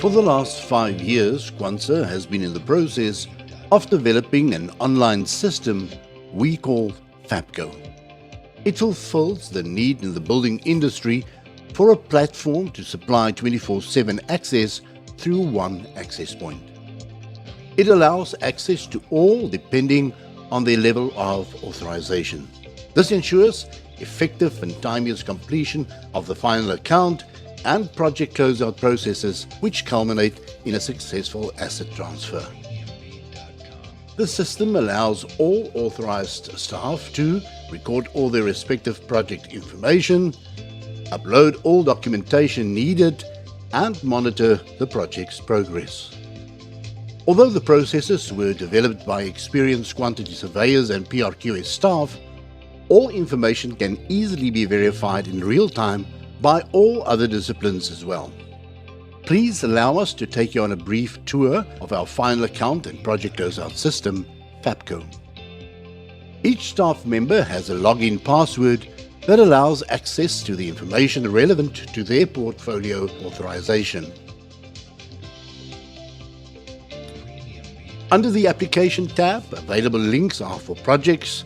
For the last 5 years, QuanSur has been in the process of developing an online system we call FAPCO. It fulfills the need in the building industry for a platform to supply 24/7 access through one access point. It allows access to all depending on their level of authorization. This ensures effective and timely completion of the final account and project closeout processes, which culminate in a successful asset transfer. The system allows all authorized staff to record all their respective project information, upload all documentation needed, and monitor the project's progress. Although the processes were developed by experienced quantity surveyors and PRQS staff, all information can easily be verified in real time by all other disciplines as well. Please allow us to take you on a brief tour of our final account and project closeout system, FAPCO. Each staff member has a login password that allows access to the information relevant to their portfolio authorization. Under the Application tab, available links are for projects,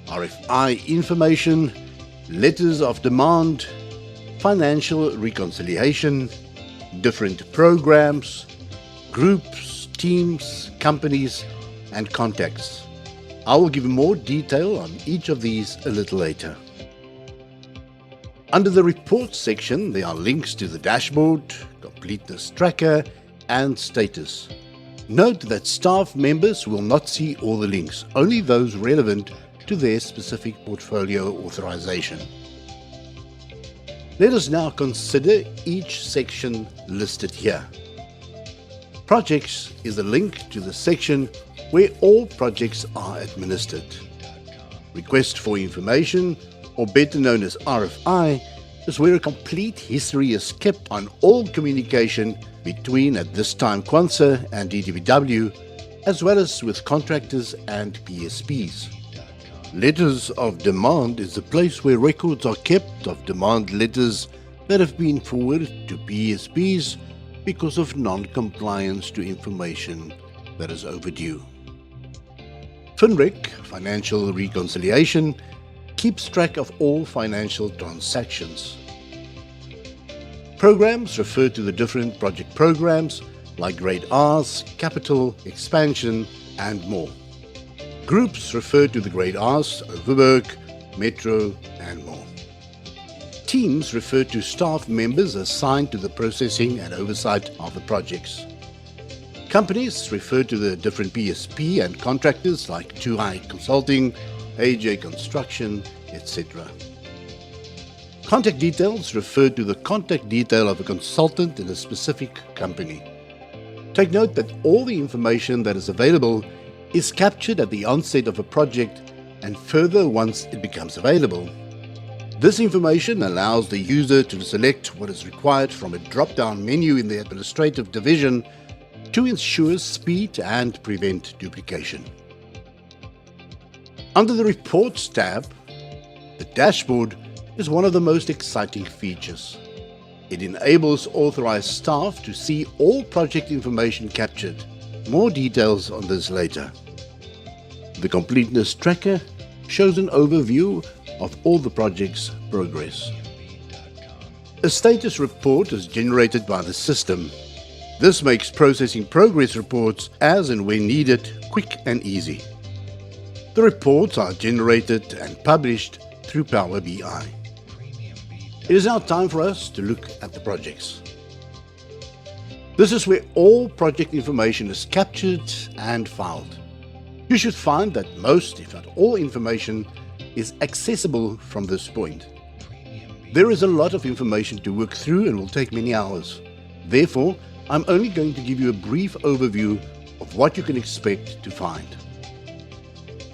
RFI information, letters of demand, financial reconciliation, different programs, groups, teams, companies, and contacts. I will give more detail on each of these a little later. Under the Reports section, there are links to the dashboard, completeness tracker, and status. Note that staff members will not see all the links, only those relevant to their specific portfolio authorization. Let us now consider each section listed here. Projects is a link to the section where all projects are administered. Request for information, or better known as RFI, is where a complete history is kept on all communication between, at this time, QuanSur and DDBW, as well as with contractors and PSPs. Letters of demand is a place where records are kept of demand letters that have been forwarded to PSPs because of non-compliance to information that is overdue. FinRec, Financial Reconciliation, keeps track of all financial transactions. Programs refer to the different project programs like Grade R's, Capital, Expansion, and more. Groups refer to the Grade R's, Overberg, Metro, and more. Teams refer to staff members assigned to the processing and oversight of the projects. Companies refer to the different PSP and contractors like 2i Consulting, AJ Construction, etc. Contact details refer to the contact detail of a consultant in a specific company. Take note that all the information that is available is captured at the onset of a project and further once it becomes available. This information allows the user to select what is required from a drop-down menu in the administrative division to ensure speed and prevent duplication. Under the Reports tab, the dashboard is one of the most exciting features. It enables authorized staff to see all project information captured. More details on this later. The completeness tracker shows an overview of all the project's progress. A status report is generated by the system. This makes processing progress reports as and when needed quick and easy. The reports are generated and published through Power BI. It is now time for us to look at the projects. This is where all project information is captured and filed. You should find that most, if not all, information is accessible from this point. There is a lot of information to work through and will take many hours. Therefore, I'm only going to give you a brief overview of what you can expect to find.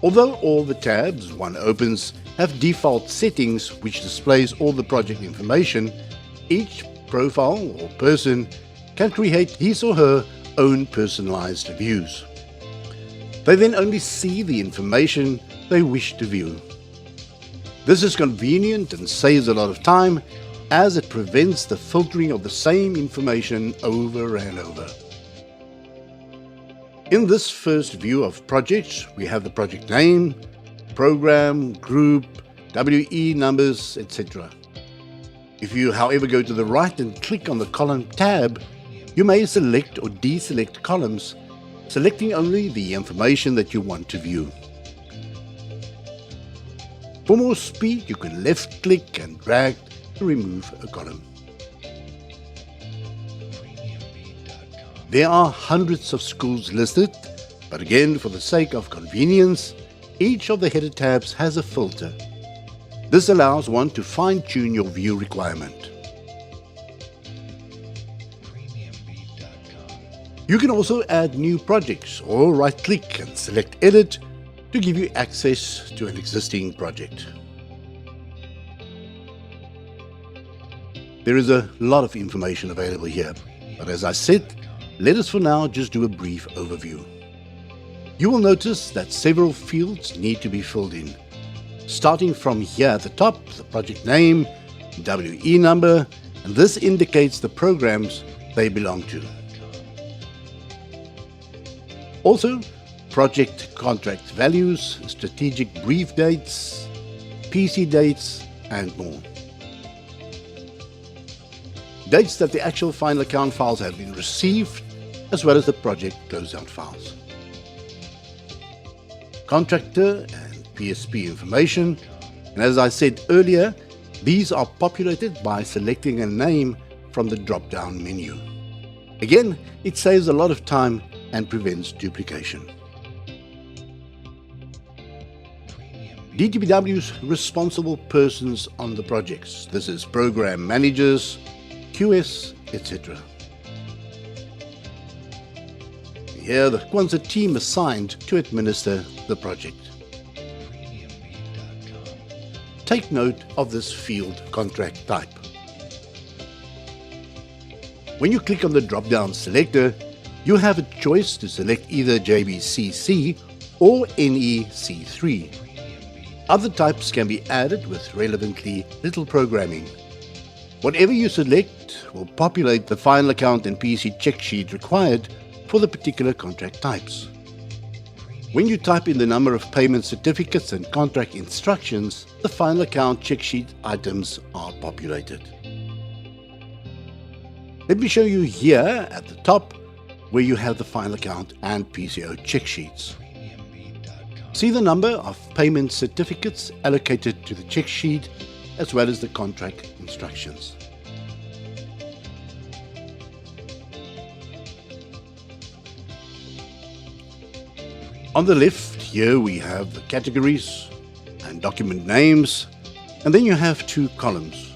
Although all the tabs one opens have default settings which displays all the project information, each profile or person can create his or her own personalized views. They then only see the information they wish to view. This is convenient and saves a lot of time, as it prevents the filtering of the same information over and over. In this first view of projects, we have the project name, program, group, WE numbers, etc. If you, however, go to the right and click on the column tab, you may select or deselect columns, selecting only the information that you want to view. For more speed, you can left click and drag to remove a column. There are hundreds of schools listed, but again, for the sake of convenience, each of the header tabs has a filter. This allows one to fine-tune your view requirement. You can also add new projects or right-click and select Edit to give you access to an existing project. There is a lot of information available here, but as I said, let us for now just do a brief overview. You will notice that several fields need to be filled in. Starting from here at the top, the project name, WE number, and this indicates the programs they belong to. Also, project contract values, strategic brief dates, PC dates, and more. Dates that the actual final account files have been received, as well as the project closeout files. Contractor and PSP information, and as I said earlier, these are populated by selecting a name from the drop-down menu. Again, it saves a lot of time and prevents duplication. DTPW's responsible persons on the projects. This is program managers, QS, etc. Here, the QuanSur's team assigned to administer the project. Take note of this field contract type. When you click on the drop-down selector, you have a choice to select either JBCC or NEC3. Other types can be added with relevantly little programming. Whatever you select will populate the final account and PC check sheet required for the particular contract types. When you type in the number of payment certificates and contract instructions, the final account check sheet items are populated. Let me show you here at the top where you have the final account and PCO check sheets. See the number of payment certificates allocated to the check sheet as well as the contract instructions. On the left here we have the categories and document names, and then you have two columns.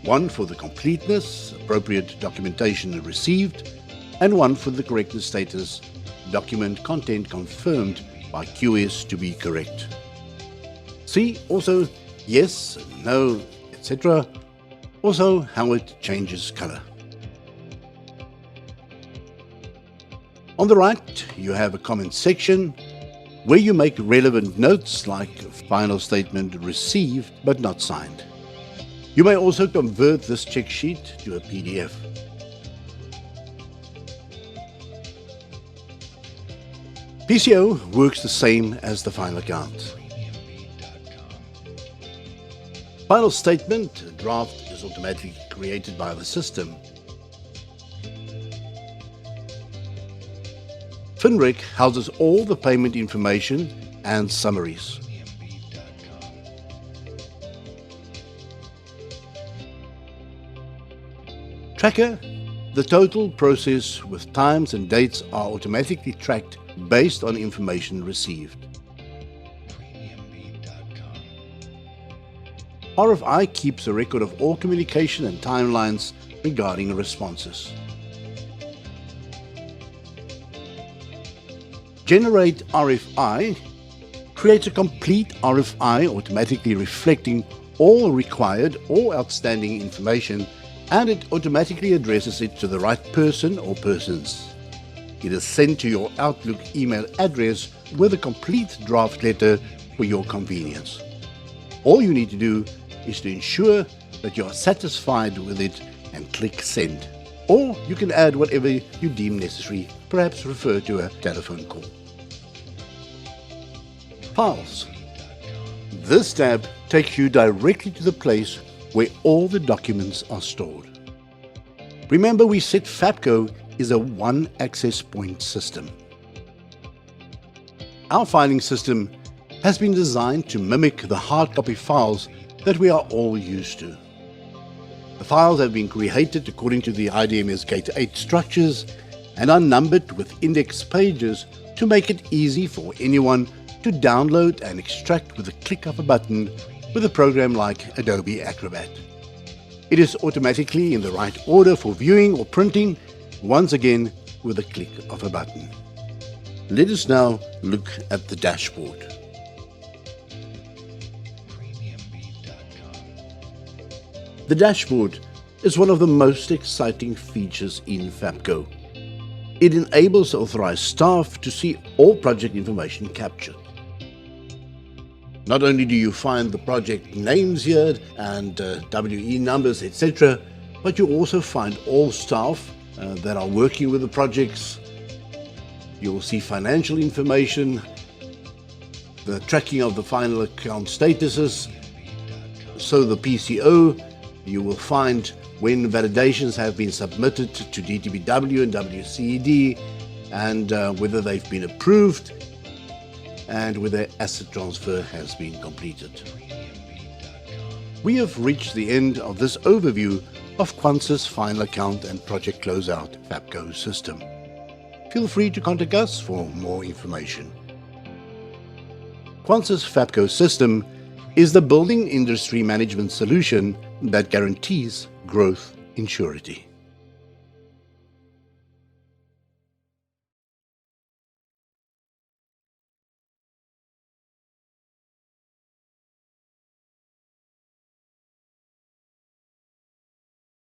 One for the completeness, appropriate documentation received, and one for the correctness status, document content confirmed by QS to be correct. See also yes, no, etc. Also how it changes color. On the right, you have a comment section where you make relevant notes like final statement received but not signed. You may also convert this check sheet to a PDF. PCO works the same as the final account. Final statement draft is automatically created by the system. FinRec houses all the payment information and summaries. Tracker. The total process with times and dates are automatically tracked based on information received. RFI keeps a record of all communication and timelines regarding responses. Generate RFI creates a complete RFI automatically reflecting all required or outstanding information, and it automatically addresses it to the right person or persons. It is sent to your Outlook email address with a complete draft letter for your convenience. All you need to do is to ensure that you are satisfied with it and click send. Or you can add whatever you deem necessary, perhaps refer to a telephone call. Files. This tab takes you directly to the place where all the documents are stored. Remember, we said FAPCO is a one access point system. Our filing system has been designed to mimic the hard copy files that we are all used to. The files have been created according to the IDMS Gate 8 structures and are numbered with index pages to make it easy for anyone to download and extract with a click of a button with a program like Adobe Acrobat. It is automatically in the right order for viewing or printing, once again with a click of a button. Let us now look at the dashboard. The dashboard is one of the most exciting features in FAPCO. It enables authorized staff to see all project information captured. Not only do you find the project names here and WE numbers, etc., but you also find all staff that are working with the projects. You will see financial information, the tracking of the final account statuses, so the PCO. You will find when validations have been submitted to DTBW and WCED and whether they've been approved and whether asset transfer has been completed. We have reached the end of this overview of QuanSur's final account and project closeout FAPCO system. Feel free to contact us for more information. QuanSur's FAPCO system is the building industry management solution that guarantees growth in surety.